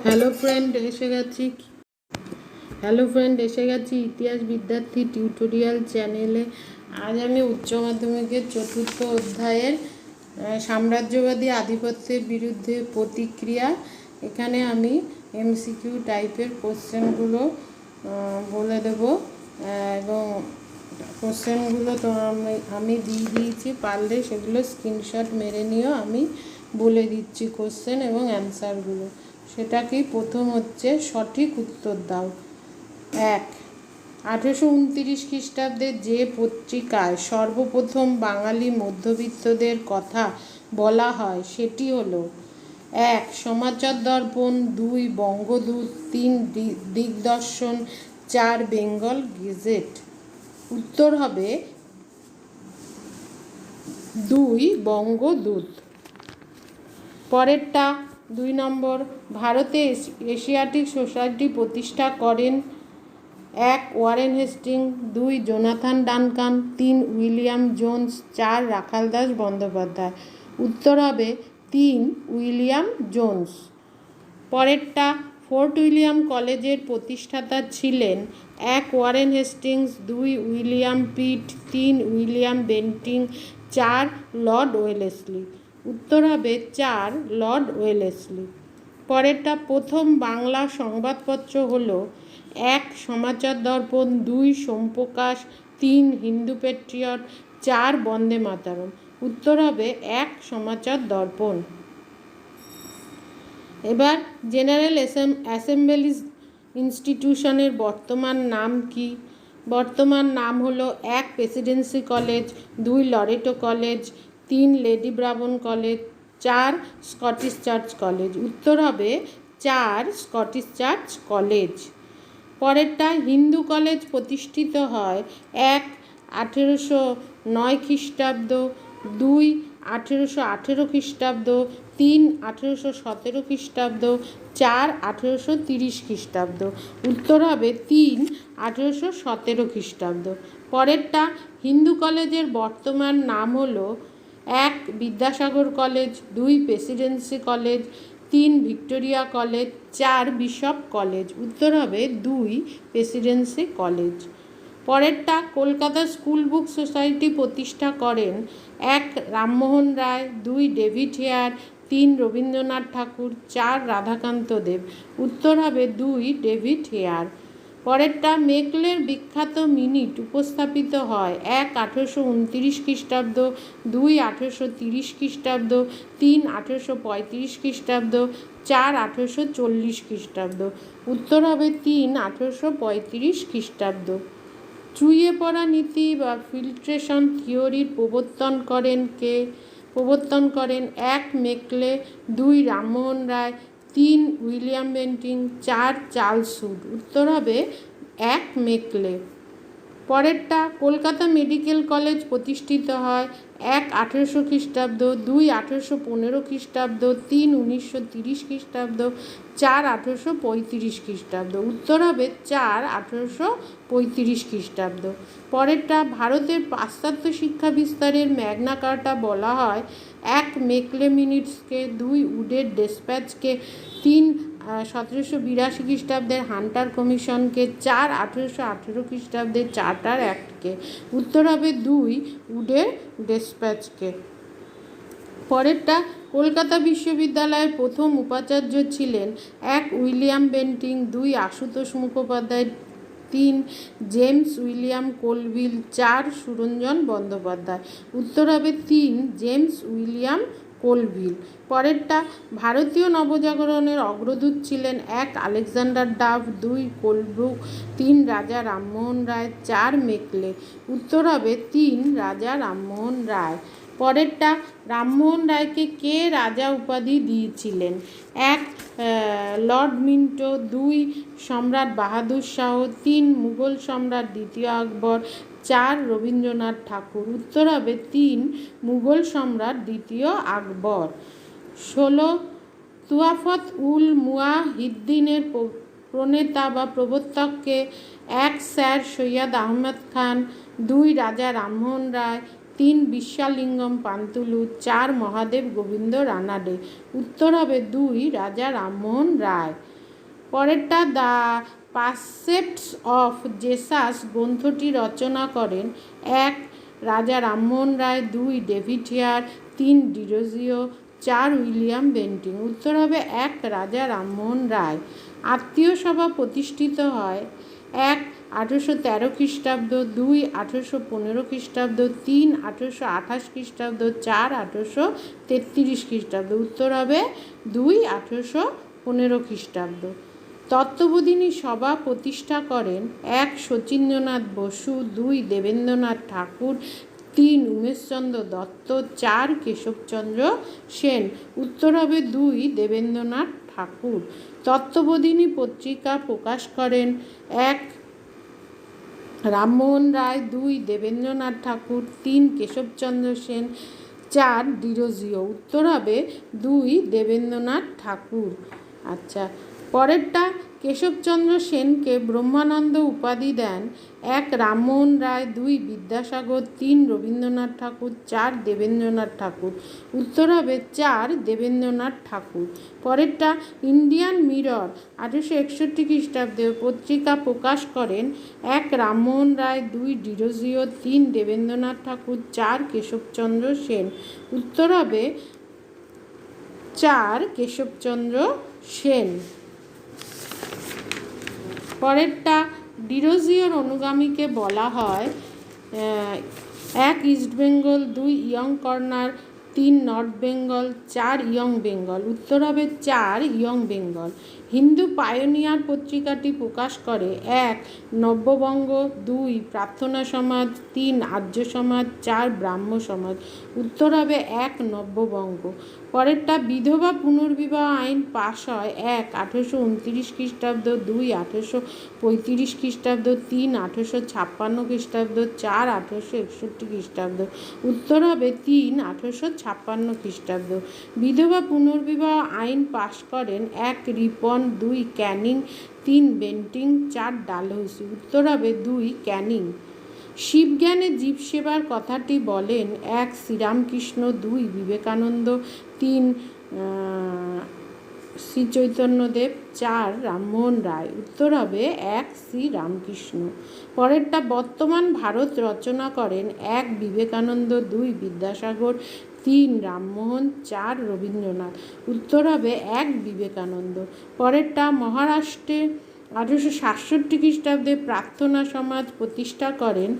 Hello friend, এসে গেছি ইতিহাস বিদ্যার্থী টিউটোরিয়াল চ্যানেলে। আজ আমি উচ্চ মাধ্যমিকের চতুর্থ অধ্যায়ের সাম্রাজ্যবাদী আধিপত্যের বিরুদ্ধে প্রতিক্রিয়া, এখানে আমি এমসিকিউ টাইপের কোশ্চেনগুলো বলে দেব এবং কোশ্চেনগুলো তো আমি দিয়ে দিয়েছি, পারলে সেগুলো স্ক্রিনশট মেরে নিয়েও আমি বলে দিচ্ছি কোশ্চেন এবং অ্যান্সারগুলো। সেটা কি, প্রথম হচ্ছে সঠিক উত্তর দাও। 1. 1829 খ্রিস্টাব্দে যে পত্রিকায় সর্বপ্রথম বাঙালি মধ্যবিত্তদের কথা বলা হয় সেটি হলো 1. সমাচার দর্পণ, 2. বঙ্গদূত, 3. দিগদর্শন, 4. বেঙ্গল গেজেট। উত্তর হবে 2. বঙ্গদূত। পরেরটা 2 নম্বর, ভারতে এশিয়াটিক সোসাইটি প্রতিষ্ঠা করেন 1. Warren Hastings, 2. Jonathan Duncan, 3. William Jones, 4. Rakhaldas Bandyopadhyay. উত্তর হবে 3. William Jones. পরেরটা, ফোর্ট উইলিয়াম কলেজের প্রতিষ্ঠাতা ছিলেন 1. Warren Hastings, 2. William Pitt, 3. William Bentinck, 4. Lord Wellesley. উত্তর হবে 4. Lord Wellesley. পরেরটা, প্রথম বাংলা সংবাদপত্র হলো 1. সমাচার দর্পণ, 2. সোমপ্রকাশ, 3. হিন্দু পেট্রিয়ট, 4. বন্দে মাতরম। উত্তর হবে 1. সমাচার দর্পণ। এবার জেনারেল অ্যাসেম্বলি ইনস্টিটিউশনের বর্তমান নাম কি? বর্তমান নাম হলো 1. Presidency College, 2. Loreto College, 3. Lady Brabourne College, 4. Scottish Church College. উত্তর হবে 4. Scottish Church College. পরেরটা, হিন্দু কলেজ প্রতিষ্ঠিত হয় 1. 1809 খ্রিস্টাব্দ, 2. 1818 খ্রিস্টাব্দ, 3. 1817 খ্রিস্টাব্দ, 4. 1830 খ্রিস্টাব্দ। উত্তর হবে 3. 1817 খ্রিস্টাব্দ। পরেরটা, হিন্দু কলেজের বর্তমান নাম হলো 1. Vidyasagar college, 2. Presidency college, 3. Victoria college, 4. Bishop college. উত্তর হবে 2. Presidency college. পরেরটা, কলকাতা স্কুল বুক সোসাইটি প্রতিষ্ঠা করেন 1. রামমোহন রায়, 2. David Hare, 3. রবীন্দ্রনাথ ঠাকুর, 4. রাধাকান্ত দেব। উত্তর হবে 2. David Hare. পরেরটা, মেকলের বিখ্যাত মিনিট উপস্থাপিত হয় 1. 1829 খ্রিস্টাব্দ, 2. 1830 খ্রিস্টাব্দ, 3. 1835 খ্রিস্টাব্দ, 4. 1840 খ্রিস্টাব্দ। উত্তর হবে 3. 1835 খ্রিস্টাব্দ। চুইয়ে পড়া নীতি বা ফিল্ট্রেশন থিওরির প্রবর্তন করেন 1. Macaulay, 2. Rammohan Roy, 3. William Bentinck, 4. Charles would. উত্তর হবে 1. মেকলে। পরেরটা, কলকাতা মেডিকেল কলেজ প্রতিষ্ঠিত হয় 1. 1800 খ্রিস্টাব্দ, 2. 1815 খ্রিস্টাব্দ, 3. 1930 খ্রিস্টাব্দ, 4. 1835 খ্রিস্টাব্দ। উত্তর হবে 4. 1835 খ্রিস্টাব্দ। পরেরটা, ভারতের পাশ্চাত্য শিক্ষা বিস্তারের ম্যাগনা কার্টা বলা হয় 1. মেকলে মিনিটসকে, 2. উডের ডেসপ্যাচকে, 3. 1782 খ্রিস্টাব্দের হান্টার কমিশনকে, 4. 1818 খ্রিস্টাব্দের চার্টার অ্যাক্টকে। উত্তর হবে 2. উডের ডেসপ্যাচকে। পরেরটা, কলকাতা বিশ্ববিদ্যালয়ের প্রথম উপাচার্য ছিলেন 1. William Bentinck, 2. Ashutosh Mukhopadhyay, 3. James William Colvile, 4. Suranjan Bandyopadhyay. উত্তর হবে 3. James William Colvile. পরেরটা, ভারতীয় নবজাগরণের অগ্রদূত ছিলেন 1. Alexander Duff, 2. Colebrooke, 3. Raja Rammohan Roy, 4. Macaulay. উত্তর হবে 3. রাজা রামমোহন রায়। পরেরটা, রামমোহন রায়কে কে রাজা উপাধি দিয়েছিলেন? 1. Lord Minto, 2. সম্রাট বাহাদুর শাহ, 3. মুঘল সম্রাট দ্বিতীয় আকবর, 4. রবীন্দ্রনাথ ঠাকুর। উত্তর হবে 3. মুঘল সম্রাট দ্বিতীয় আকবর। 16. তুয়াফত উল মুয়াহিদ্দিনের প্রণেতা বা প্রবর্তককে 1. স্যার সৈয়দ আহমদ খান, 2. রাজা রামমোহন রায়, 3. বিশ্বালিঙ্গম পান্তুলু, 4. মহাদেব গোবিন্দ রানাডে। উত্তর হবে 2. রাজা রামমোহন রায়। পরেরটা দ্য পারসেপ্টস অফ জেসাস গ্রন্থটি রচনা করেন 1 রাজা Rammohan Roy, 2 David Hare, 3 Derozio, 4 William Bentinck. উত্তর হবে 1 রাজা রামমোহন রায়। আত্মীয় সভা প্রতিষ্ঠিত হয় 1 1813 খ্রিস্টাব্দ, 2 1815 খ্রিস্টাব্দ, 3 1828 খ্রিস্টাব্দ, 4 1833 খ্রিস্টাব্দ। উত্তর হবে 2 1815 খ্রিস্টাব্দ। তত্ত্ববোধিনী সভা প্রতিষ্ঠা করেন 1 শচীন্দ্রনাথ বসু, 2 দেবেন্দ্রনাথ ঠাকুর, 3 উমেশচন্দ্র দত্ত, 4 কেশবচন্দ্র সেন। উত্তর হবে 2 দেবেন্দ্রনাথ ঠাকুর। তত্ত্ববোধিনী পত্রিকা প্রকাশ করেন 1 রামমোহন রায়, 2 দেবেন্দ্রনাথ ঠাকুর, 3 কেশবচন্দ্র সেন, 4 ডিরোজিও। উত্তর হবে 2 দেবেন্দ্রনাথ ঠাকুর। আচ্ছা, পরেরটা কেশবচন্দ্র সেনকে ব্রহ্মানন্দ উপাধি দেন 1 রামমোহন রায়, 2 বিদ্যাসাগর, 3 রবীন্দ্রনাথ ঠাকুর, 4 দেবেন্দ্রনাথ ঠাকুর। উত্তর হবে 4 দেবেন্দ্রনাথ ঠাকুর। পরেরটা ইন্ডিয়ান মিরর 1861 খ্রিস্টাব্দে পত্রিকা প্রকাশ করেন 1 রামমোহন রায়, 2 ডিরোজিও, 3 দেবেন্দ্রনাথ ঠাকুর, 4 কেশবচন্দ্র সেন। উত্তর হবে 4 কেশবচন্দ্র সেন। পরেরটা ডিরোজিওর অনুগামীকে বলা হয় 1 east Bengal, 2 young corner, 3 north Bengal, 4 young Bengal. উত্তর হবে 4 ইয়ং বেঙ্গল। হিন্দু পায়োনিয়ার পত্রিকাটি প্রকাশ করে 1 নব্যবঙ্গ, 2 প্রার্থনা সমাজ, 3 আর্য সমাজ, 4 ব্রাহ্ম সমাজ। উত্তর হবে 1 নব্যবঙ্গ। পরেরটা বিধবা পুনর্বিবাহ আইন পাশ হয় 1 1829 খ্রিস্টাব্দ, 2 1835 খ্রিস্টাব্দ, 3 1856 খ্রিস্টাব্দ, 4 1861 খ্রিস্টাব্দ। উত্তর হবে 3 1856 খ্রিস্টাব্দ। বিধবা পুনর্বিবাহ আইন পাশ করেন 1 রিপন, 2 ক্যানিং, 3 বেন্টিং, 4 ডালহৌসি। উত্তর হবে 2 ক্যানিং। শিবজ্ঞানে জীবসেবার কথাটি বলেন 1 শ্রীরামকৃষ্ণ, 2 বিবেকানন্দ, 3 শ্রী চৈতন্যদেব, 4 রামমোহন রায়। উত্তর হবে 1 শ্রীরামকৃষ্ণ। পরেরটা বর্তমান ভারত রচনা করেন 1 বিবেকানন্দ, 2 বিদ্যাসাগর, 3 রামমোহন, 4 রবীন্দ্রনাথ। উত্তর হবে 1 বিবেকানন্দ। পরেরটা মহারাষ্ট্রে 1867 খ্রিস্টাব্দে প্রার্থনা সমাজ প্রতিষ্ঠা করেন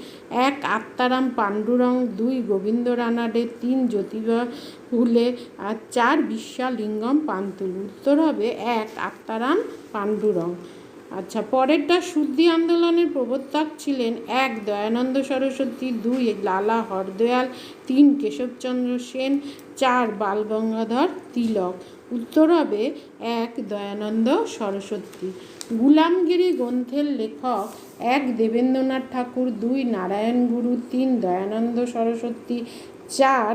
1 আত্মারাম পাণ্ডুরং, 2 গোবিন্দ রানাডে, 3 জ্যোতিবা ফুলে, আর 4 বিশ্বালিঙ্গম পান্তুলু। উত্তর হবে 1 আত্মারাম পাণ্ডুরং। আচ্ছা, পরেরটা শুদ্ধি আন্দোলনের প্রবর্তক ছিলেন 1 দয়ানন্দ সরস্বতী, 2 লালা হরদয়াল, 3 কেশবচন্দ্র সেন, 4 বালগঙ্গাধর তিলক। উত্তর হবে 1 দয়ানন্দ সরস্বতী। গুলামগিরি গ্রন্থের লেখক 1 দেবেন্দ্রনাথ ঠাকুর, 2 নারায়ণ গুরু, 3 দয়ানন্দ সরস্বতী, 4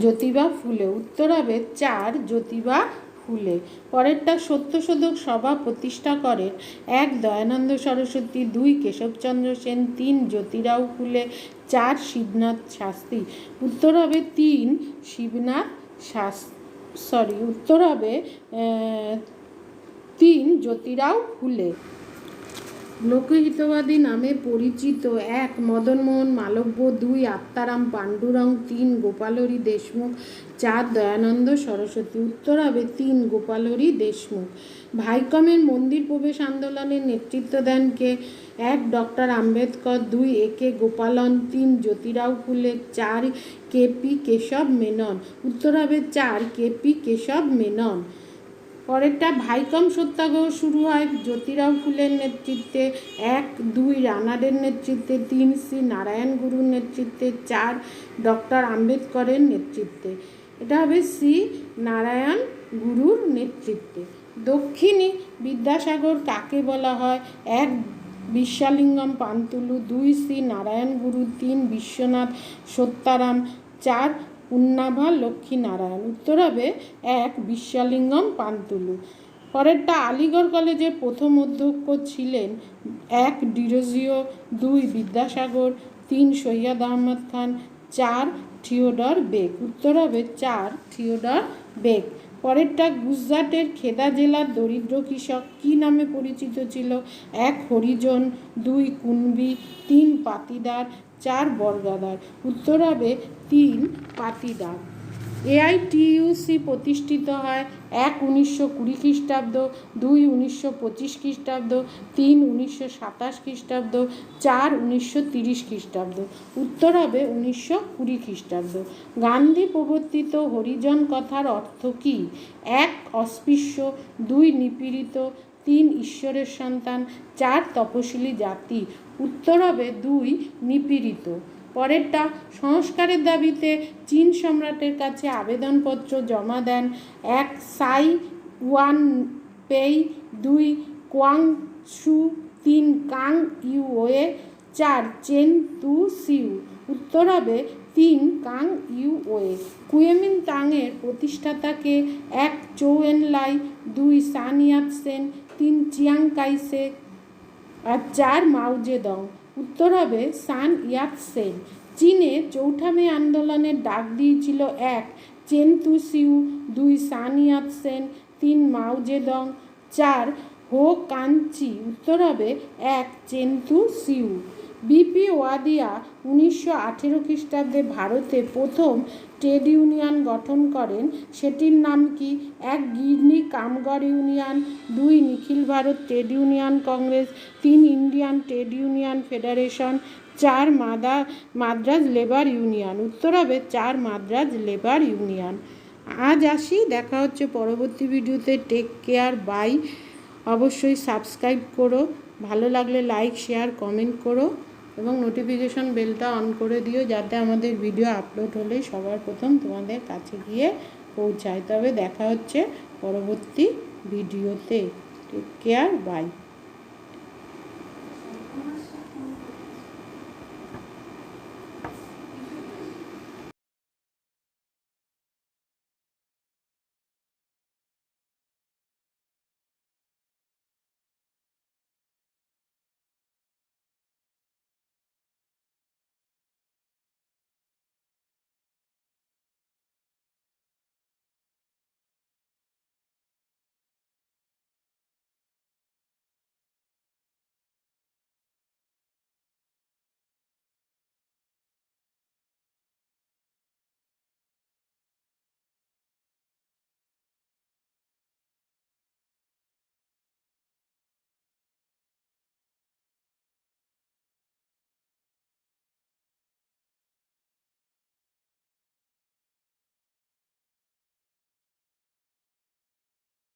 জ্যোতিবা ফুলে। উত্তর হবে 4 জ্যোতিবা ফুলে। পরেরটা সত্যশোধক সভা প্রতিষ্ঠা করেন 1 দয়ানন্দ সরস্বতী, 2 কেশবচন্দ্র সেন, 3 জ্যোতিরাও ফুলে, 4 শিবনাথ শাস্ত্রী। উত্তর হবে 3 শিবনাথ শাস্ত্রী। উত্তর হবে 3 জ্যোতিরাও ফুলে। লোকহিতবাদী নামে পরিচিত 1 মদনমোহন মালব্য, 2 আত্মারাম পাণ্ডুরং, 3 গোপালহরি দেশমুখ, 4 দয়ানন্দ সরস্বতী। উত্তর হবে 3 গোপালহরি দেশমুখ। ভাইকমের মন্দির প্রবেশ আন্দোলনের নেতৃত্ব দেন কে? 1 ডক্টর আম্বেদকর, 2 এ.কে গোপালন, 3 জ্যোতিরাও ফুলে, 4 কে.পি কেশব মেনন। উত্তর হবে 4 কে.পি কেশব মেনন। পরেরটা ভাইকম সত্যাগ্রহ শুরু হয় জ্যোতিরাও ফুলের নেতৃত্বে, 1 2 রানাডের নেতৃত্বে, 3 শ্রী নারায়ণ গুরুর নেতৃত্বে, 4 ডক্টর আম্বেদকরের নেতৃত্বে। এটা হবে শ্রী নারায়ণ গুরুর নেতৃত্বে। দক্ষিণী বিদ্যাসাগর কাকে বলা হয়? 1 বিশ্বালিঙ্গম পান্তুলু, 2 শ্রী নারায়ণ গুরু, 3 বিশ্বনাথ সত্যারাম, 4 পুন্নাভা লক্ষ্মীনারায়ণ। উত্তর হবে 1 বিশ্বালিঙ্গম পান্তুলু। পরেরটা আলিগড় কলেজের প্রথম অধ্যক্ষ ছিলেন 1 ডিরোজিও, 2 বিদ্যাসাগর, 3 সৈয়দ আহমদ খান, 4 থিওডর বেগ। উত্তর হবে 4 থিওডর বেগ। পরেরটা গুজরাটের খেদা জেলার দরিদ্র কৃষক কী নামে পরিচিত ছিল? 1 হরিজন, 2 কুণবি, 3 পাতিদার, 4 বর্গাদার। উত্তর হবে 3 পাতিদার। AITUC প্রতিষ্ঠিত হয় 1 1920 খ্রিস্টাব্দ, 2 1925 খ্রিস্টাব্দ, 3 1927 খ্রিস্টাব্দ, 4 1930 খ্রিস্টাব্দ। উত্তর হবে 1920 খ্রিস্টাব্দ। গান্ধী প্রবর্তিত হরিজন কথার অর্থ কী? 1 অস্পৃশ্য, 2 নিপীড়িত, 3 ঈশ্বরের সন্তান, 4 তপশিলি জাতি। উত্তর হবে 2 নিপীড়িত। পরেরটা সংস্কারের দাবিতে চীন সম্রাটের কাছে আবেদনপত্র জমা দেন 1 সাই ওয়ান পেই, 2 কোয়াং শু, 3 কাং ইউয়ে, 4 চেন তু সিউ। উত্তর হবে 3 কাং ইউয়ে। কুওমিন্টাংয়ের প্রতিষ্ঠাতাকে 1 চৌ এনলাই, 2 সান ইয়াত সেন, 3 চিয়াং কাই শেক আর 4 মাও জেদং। উত্তর হবে সান ইয়াত সেন। চীনে চৌঠা মে আন্দোলনের ডাক দিয়েছিল 1 চেন তু সিউ, 2 সান ইয়াত সেন, 3 মাও জেদং, 4 হো কাঞ্চি। উত্তর হবে 1 চেন তু সিউ। বিপি ওয়াদিয়া 1918 খ্রিস্টাব্দে ভারতে প্রথম ট্রেড ইউনিয়ন গঠন করেন, সেটির নাম কি? 1 Girni Kamgar Union, 2 Nikhil Bharat Trade Union Congress, 3 Indian Trade Union Federation, 4 Madras Labour Union. উত্তর হবে 4 মাদ্রাজ লেবার ইউনিয়ন। আজ আসি, দেখা হচ্ছে পরবর্তী ভিডিওতে। Take care, bye. অবশ্যই সাবস্ক্রাইব করো, ভালো লাগলে লাইক, শেয়ার, কমেন্ট করো এবং নোটিফিকেশন বেলটা অন করে দিও, যাতে আমাদের ভিডিও আপলোড হলে সবার প্রথম তোমাদের কাছে গিয়ে পৌঁছায়। তবে দেখা হচ্ছে পরবর্তী ভিডিওতে। Take care, by.